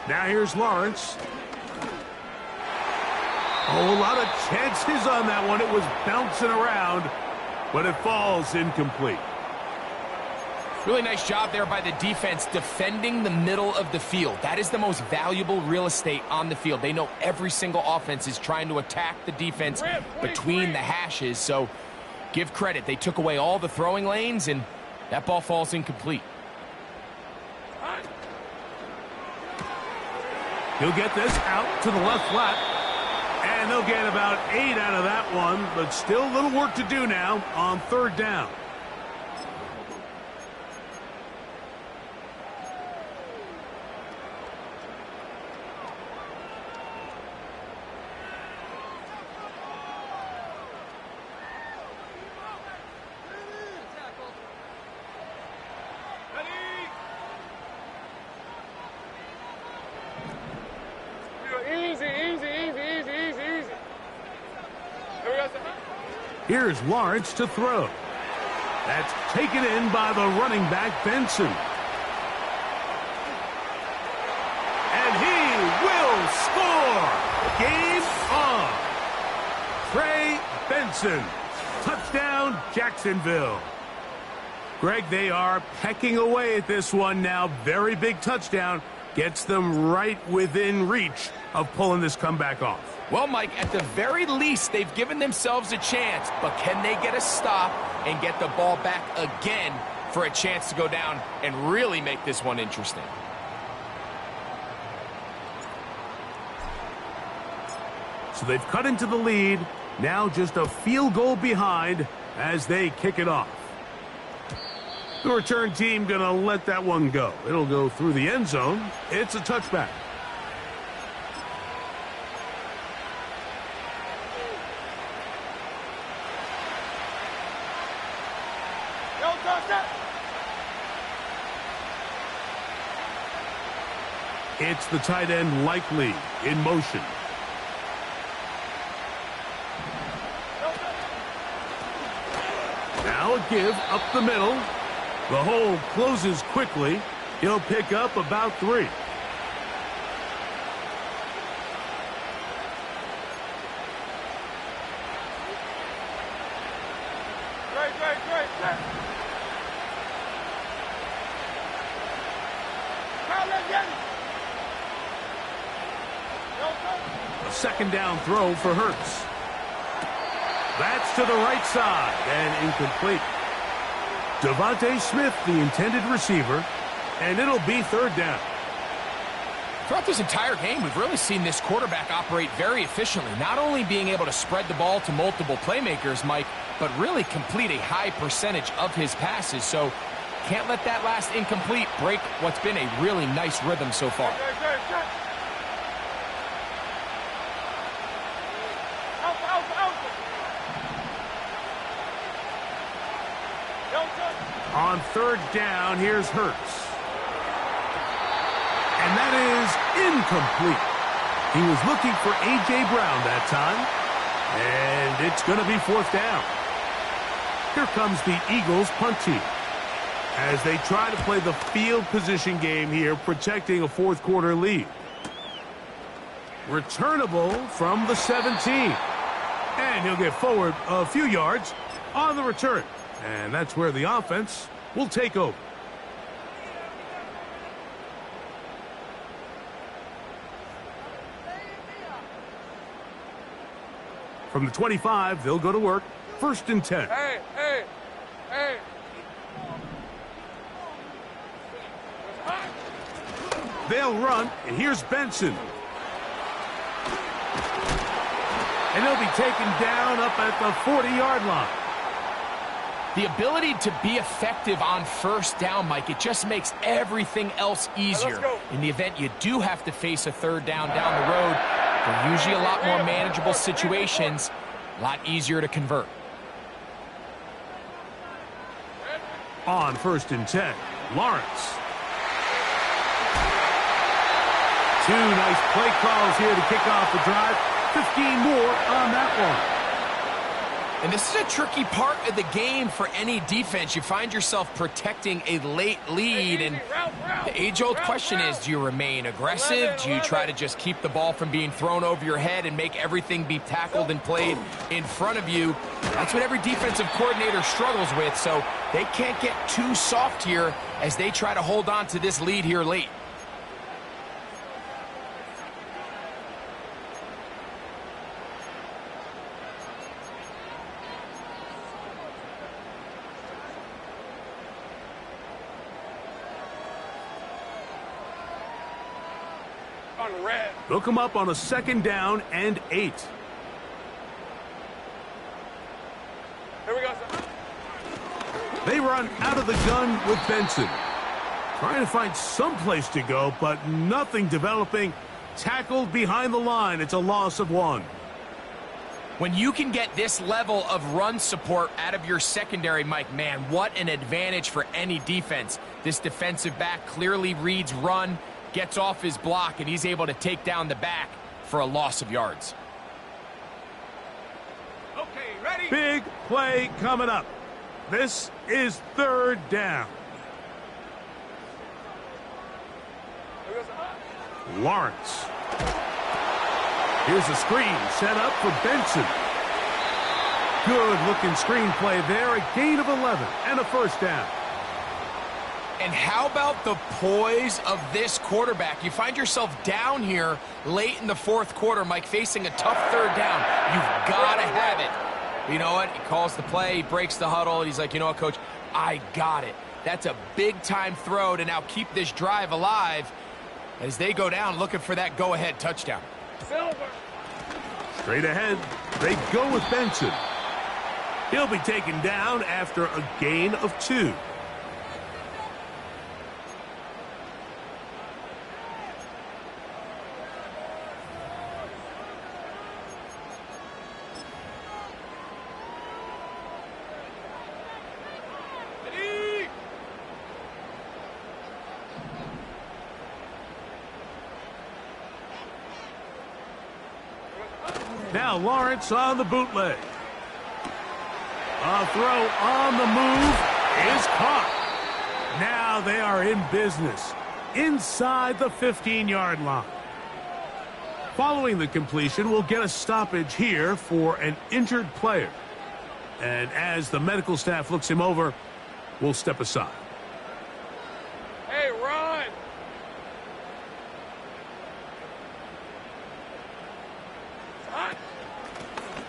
Now here's Lawrence. Oh, a lot of chances on that one. It was bouncing around, but it falls incomplete.
Really nice job there by the defense defending the middle of the field. That is the most valuable real estate on the field. They know every single offense is trying to attack the defense between the hashes, so give credit. They took away all the throwing lanes, and that ball falls incomplete.
He'll get this out to the left flat, and they'll get about 8 out of that one, but still a little work to do now on third down. Here's Lawrence to throw. That's taken in by the running back, Benson. And he will score! Game on! Trey Benson. Touchdown, Jacksonville. Greg, they are pecking away at this one now. Very big touchdown. Gets them right within reach of pulling this comeback off.
Well, Mike, at the very least, they've given themselves a chance, but can they get a stop and get the ball back again for a chance to go down and really make this one interesting?
So they've cut into the lead, now just a field goal behind as they kick it off. The return team gonna let that one go. It'll go through the end zone. It's a touchback. It's the tight end Likely in motion. Now a give up the middle. The hole closes quickly. He'll pick up about 3.
Great.
A second down throw for Hurts. That's to the right side and incomplete. Devontae Smith, the intended receiver, and it'll be third down.
Throughout this entire game, we've really seen this quarterback operate very efficiently, not only being able to spread the ball to multiple playmakers, Mike, but really complete a high percentage of his passes. So can't let that last incomplete break what's been a really nice rhythm so far.
On third down, here's Hurts. And that is incomplete. He was looking for A.J. Brown that time. And it's going to be fourth down. Here comes the Eagles punt team as they try to play the field position game here, protecting a fourth quarter lead. Returnable from the 17. And he'll get forward a few yards on the return. And that's where the offense will take over. From the 25, they'll go to work. First and 10.
Hey.
They'll run, and here's Benson. And he'll be taken down up at the 40-yard line.
The ability to be effective on first down, Mike, it just makes everything else easier. In the event you do have to face a third down the road, they're usually a lot more manageable situations, a lot easier to convert.
On first and 10, Lawrence. 2 nice play calls here to kick off the drive. 15 more on that one.
And this is a tricky part of the game for any defense. You find yourself protecting a late lead, and the age-old question is, do you remain aggressive? Do you try to just keep the ball from being thrown over your head and make everything be tackled and played in front of you? That's what every defensive coordinator struggles with, so they can't get too soft here as they try to hold on to this lead here late.
They'll come up on a 2nd down and 8.
Here we go, sir.
They run out of the gun with Benson. Trying to find some place to go, but nothing developing. Tackled behind the line. It's a loss of 1.
When you can get this level of run support out of your secondary, Mike, man, what an advantage for any defense. This defensive back clearly reads run, gets off his block, and he's able to take down the back for a loss of yards.
Okay, ready?
Big play coming up. This is 3rd down.
Here we go, sir.
Lawrence. Here's a screen set up for Benson. Good-looking screen play there. A gain of 11 and a 1st down.
And how about the poise of this quarterback? You find yourself down here late in the 4th quarter, Mike, facing a tough 3rd down. You've got to have it. You know what? He calls the play, he breaks the huddle, and he's like, you know what, Coach? I got it. That's a big-time throw to now keep this drive alive as they go down looking for that go-ahead touchdown.
Silver.
Straight ahead, they go with Benson. He'll be taken down after a gain of 2. Now Lawrence on the bootleg. A throw on the move is caught. Now they are in business inside the 15-yard line. Following the completion, we'll get a stoppage here for an injured player. And as the medical staff looks him over, we'll step aside.
Hey, run!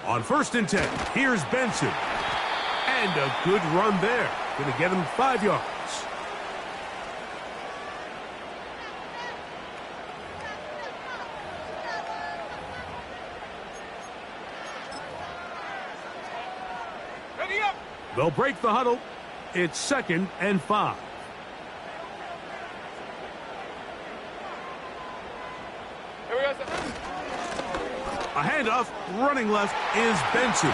On 1st and 10, here's Benson. And a good run there. Going to get him 5 yards.
Ready up!
They'll break the huddle. It's 2nd and 5.
Here we go, sir.
A handoff, running left is Benson.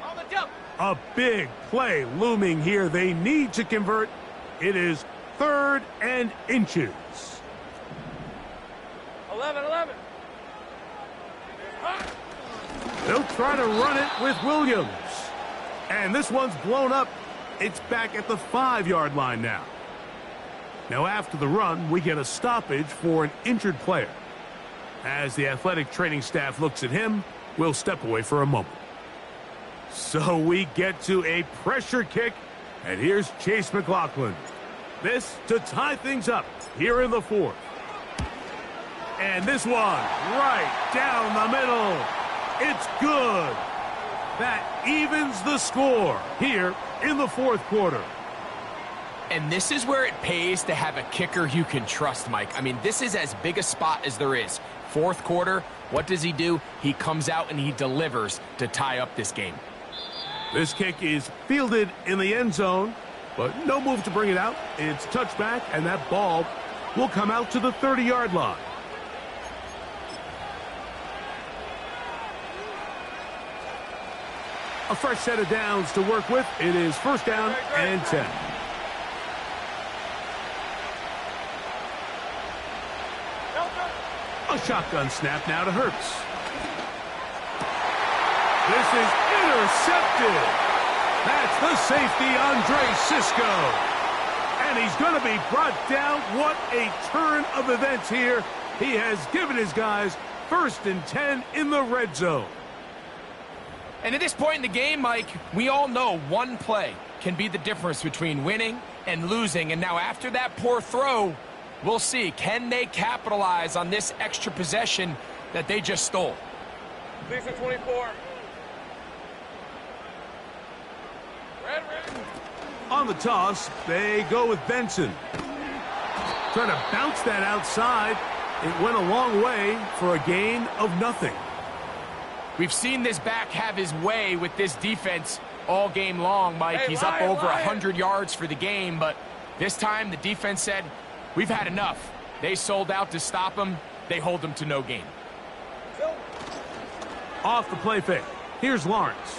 On the jump!
A big play looming here. They need to convert. It is 3rd and inches.
11.
They'll try to run it with Williams. And this one's blown up. It's back at the 5-yard line now. Now after the run, we get a stoppage for an injured player. As the athletic training staff looks at him, we'll step away for a moment. So we get to a pressure kick. And here's Chase McLaughlin. This to tie things up here in the 4th. And this one right down the middle. It's good. That evens the score here in the 4th quarter.
And this is where it pays to have a kicker you can trust, Mike. I mean, this is as big a spot as there is. 4th quarter, what does he do? He comes out and he delivers to tie up this game.
This kick is fielded in the end zone, but no move to bring it out. It's touchback, and that ball will come out to the 30-yard line. A fresh set of downs to work with. It is first down and 10. A shotgun snap now to Hurts. This is intercepted. That's the safety, Andre Cisco. And he's going to be brought down. What a turn of events here. He has given his guys first and 10 in the red zone.
And at this point in the game, Mike, we all know one play can be the difference between winning and losing. And now after that poor throw, we'll see. Can they capitalize on this extra possession that they just stole?
6 and 24. Red.
On the toss, they go with Benson. Trying to bounce that outside. It went a long way for a gain of nothing.
We've seen this back have his way with this defense all game long, Mike.
Hey,
he's up
Lion,
over
Lion.
100 yards for the game, but this time the defense said, we've had enough. They sold out to stop him. They hold him to no gain.
Off the play fake. Here's Lawrence.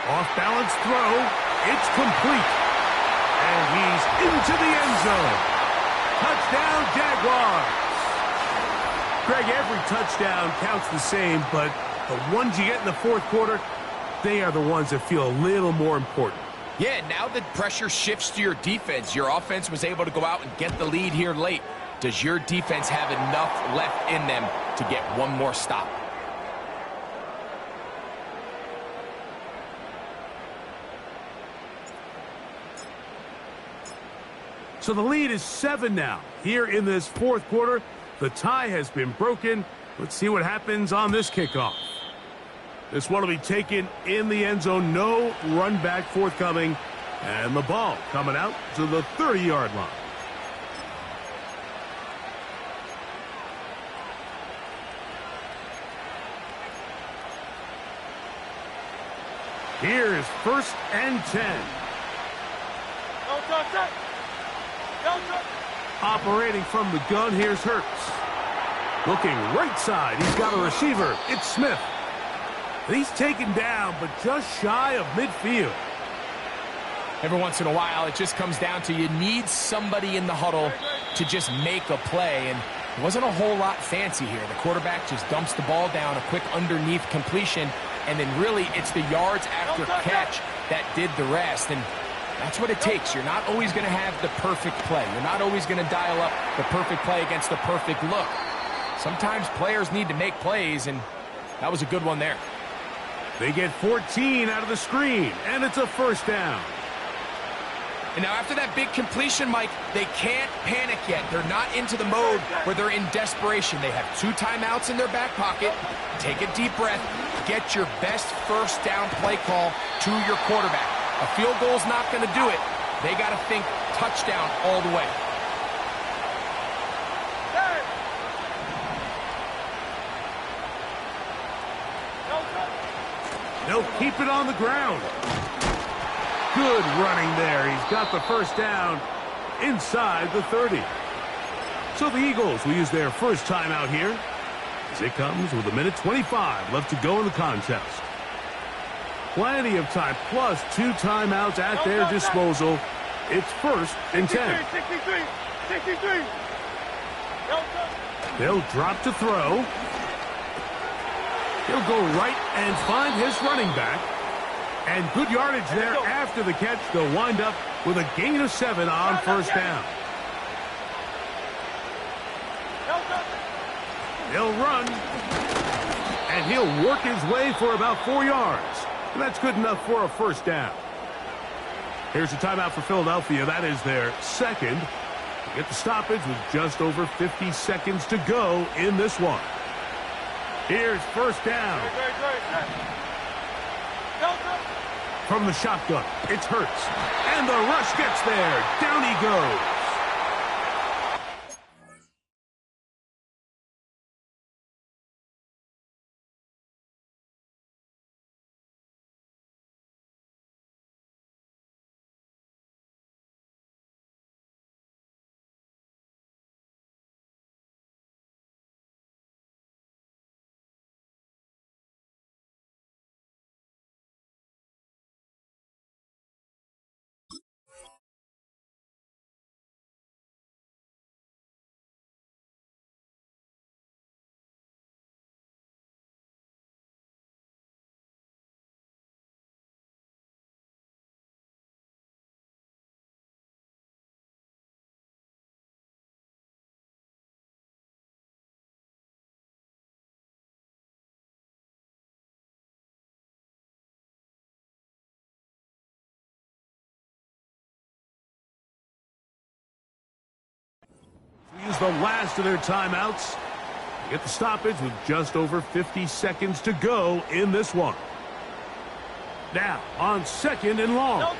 Off balance throw. It's complete. And he's into the end zone. Touchdown, Jaguars. Greg, every touchdown counts the same, but the ones you get in the fourth quarter, they are the ones that feel a little more important.
Yeah, now the pressure shifts to your defense. Your offense was able to go out and get the lead here late. Does your defense have enough left in them to get one more stop?
So the lead is 7 now. Here in this fourth quarter, the tie has been broken. Let's see what happens on this kickoff. This one will be taken in the end zone. No run back forthcoming. And the ball coming out to the 30-yard line. Here's first and 10.
Don't touch it. Don't touch it.
Operating from the gun, here's Hurts. Looking right side, he's got a receiver. It's Smith. And he's taken down, but just shy of midfield.
Every once in a while, it just comes down to you need somebody in the huddle to just make a play. And it wasn't a whole lot fancy here. The quarterback just dumps the ball down, a quick underneath completion, and then really it's the yards after catch that did the rest. And that's what it takes. You're not always going to have the perfect play. You're not always going to dial up the perfect play against the perfect look. Sometimes players need to make plays, and that was a good one there.
They get 14 out of the screen, and it's a first down.
And now after that big completion, Mike, they can't panic yet. They're not into the mode where they're in desperation. They have 2 timeouts in their back pocket. Take a deep breath. Get your best first down play call to your quarterback. A field goal's not going to do it. They got to think touchdown all the way.
They'll keep it on the ground. Good running there. He's got the first down inside the 30. So the Eagles will use their first timeout here as it comes with 1:25 left to go in the contest. Plenty of time, plus 2 timeouts at their disposal. It's first and 10.
63.
They'll drop to throw. He'll go right and find his running back. And good yardage there after the catch. They'll wind up with a gain of 7 on first down. He'll run. And he'll work his way for about 4 yards. And that's good enough for a first down. Here's a timeout for Philadelphia. That is their second. They get the stoppage with just over 50 seconds to go in this one. Here's first down. From the shotgun, it's Hurts. And the rush gets there. Down he goes. the last of their timeouts. They get the stoppage with just over 50 seconds to go in this one. Now, on 2nd and long.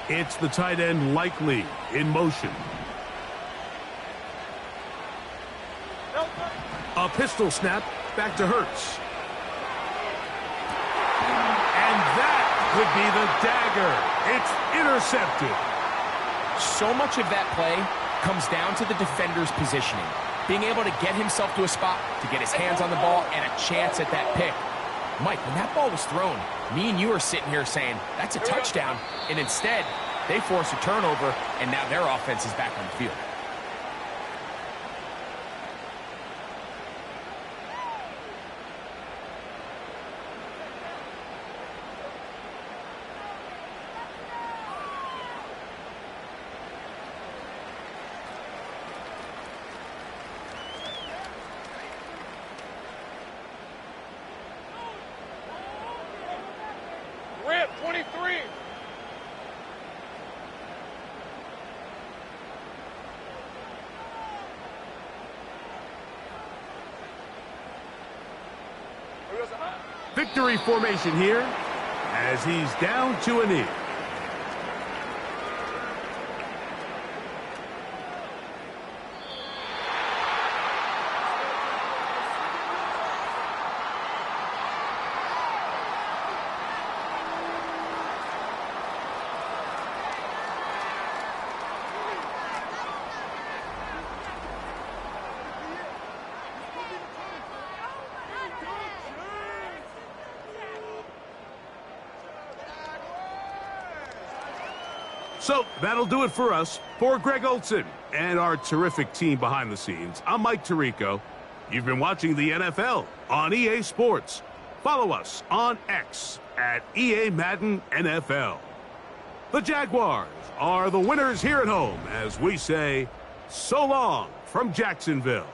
It's the tight end Likely in motion. A pistol snap back to Hurts. And that could be the dagger. It's intercepted.
So much of that play comes down to the defender's positioning. Being able to get himself to a spot, to get his hands on the ball, and a chance at that pick. Mike, when that ball was thrown, me and you are sitting here saying, that's a touchdown. And instead, they force a turnover, and now their offense is back on the field.
Rip, 23.
Victory formation here as he's down to a knee. So that'll do it for us. For Greg Olson and our terrific team behind the scenes, I'm Mike Tirico. You've been watching the NFL on EA Sports. Follow us on X at EA Madden NFL. The Jaguars are the winners here at home as we say so long from Jacksonville.